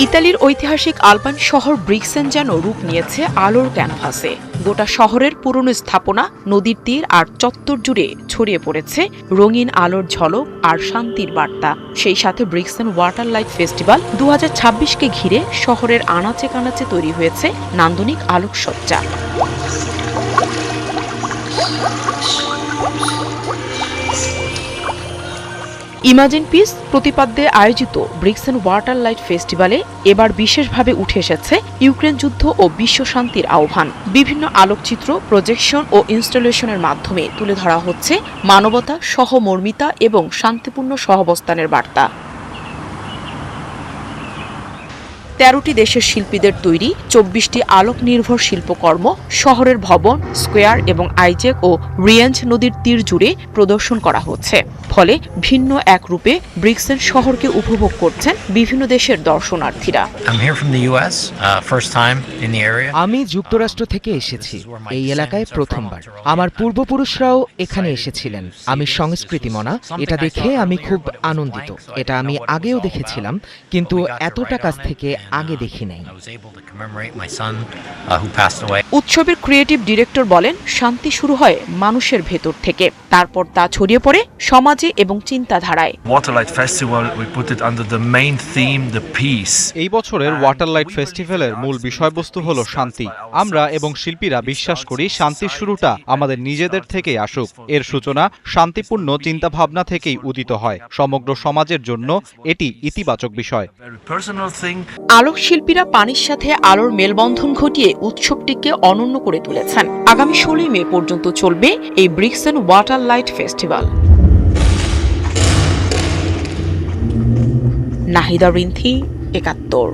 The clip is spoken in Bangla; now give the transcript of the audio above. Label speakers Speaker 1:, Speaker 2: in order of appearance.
Speaker 1: ইতালির ঐতিহাসিক আলপাইন শহর ব্রিক্সেন যেন রূপ নিয়েছে আলোর ক্যানভাসে। গোটা শহরের পুরনো স্থাপনা, নদীর তীর আর চত্বর জুড়ে ছড়িয়ে পড়েছে রঙিন আলোর ঝলক আর শান্তির বার্তা। সেই সাথে ব্রিক্সেন ওয়াটার লাইট ফেস্টিভ্যাল 2026কে ঘিরে শহরের আনাচে কানাচে তৈরি হয়েছে নান্দনিক আলোকসজ্জা। ইমাজিন পিস প্রতিপাদ্যে আয়োজিত ব্রিক্সেন ওয়াটার লাইট ফেস্টিভ্যালে এবার বিশেষভাবে উঠে এসেছে ইউক্রেন যুদ্ধ ও বিশ্ব শান্তির আহ্বান। বিভিন্ন আলোকচিত্র, প্রজেকশন ও ইনস্টলেশনের মাধ্যমে তুলে ধরা হচ্ছে মানবতা, সহমর্মিতা এবং শান্তিপূর্ণ সহাবস্থানের বার্তা। 13টি দেশের শিল্পীদের তৈরি 24টি আলোক নির্ভর শিল্পকর্ম শহরের ভবন, স্কোয়ার এবং আইজেক ও রিয়েঞ্জ নদীর তীর জুড়ে প্রদর্শন করা হচ্ছে। ফলে ভিন্ন এক রূপে ব্রিক্সেন শহরকে উপভোগ করছেন বিভিন্ন দেশের দর্শনার্থীরা।
Speaker 2: আমি যুক্তরাষ্ট্র থেকে এসেছি। এই এলাকায় প্রথমবার। আমার পূর্বপুরুষরাও এখানে এসেছিলেন। আমি সংস্কৃতিমনা, এটা দেখে আমি খুব আনন্দিত। এটা আমি আগেও দেখেছিলাম, কিন্তু এতটা কাছ থেকে আগে দেখি নাই।
Speaker 1: উৎসবের ক্রিয়েটিভ ডিরেক্টর বলেন, শান্তি শুরু হয় মানুষের ভেতর থেকে, তারপর তা ছড়িয়ে পড়ে সমাজে এবং চিন্তাধারায়।
Speaker 3: এই বছরের ওয়াটার লাইট ফেস্টিভ্যালের মূল বিষয়বস্তু হলো শান্তি। আমরা এবং শিল্পীরা বিশ্বাস করি শান্তির শুরুটা আমাদের নিজেদের থেকেই আসুক। এর সূচনা শান্তিপূর্ণ চিন্তাভাবনা থেকেই উদিত হয়। সমগ্র সমাজের জন্য এটি ইতিবাচক বিষয়।
Speaker 1: আলোকশিল্পীরা পানির সাথে আলোর মেলবন্ধন ঘটিয়ে উৎসবটিকে অনন্য করে তুলেছেন। আগামী 16 মে পর্যন্ত চলবে এই Brixen water light festival. Nahida Rinthi, 71।